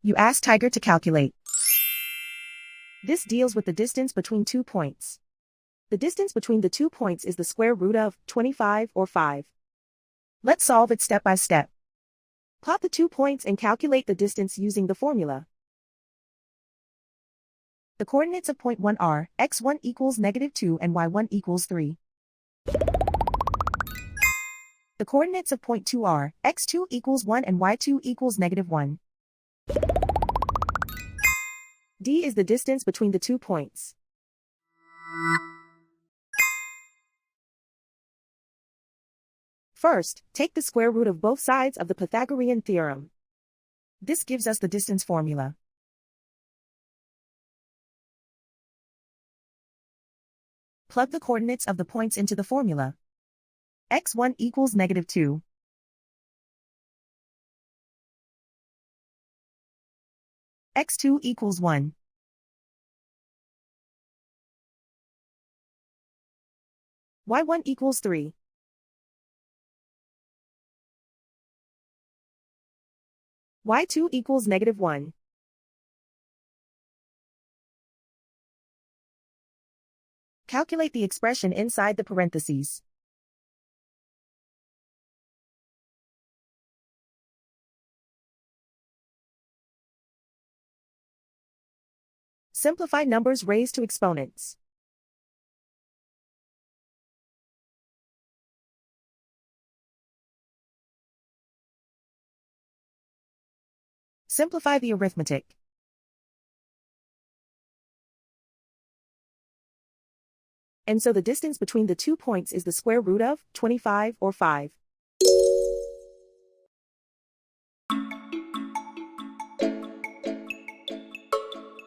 You ask Tiger to calculate. This deals with the distance between 2 points. The distance between the 2 points is the square root of 25 or 5. Let's solve it step by step. Plot the 2 points and calculate the distance using the formula. The coordinates of point 1 are x1 equals -2 and y1 equals 3. The coordinates of point 2 are x2 equals 1 and y2 equals -1. D is the distance between the 2 points. First, take the square root of both sides of the Pythagorean theorem. This gives us the distance formula. Plug the coordinates of the points into the formula. x1 equals -2. x2 equals 1. y1 equals 3. y2 equals -1. Calculate the expression inside the parentheses. Simplify numbers raised to exponents. Simplify the arithmetic. And so the distance between the 2 points is the square root of 25 or 5.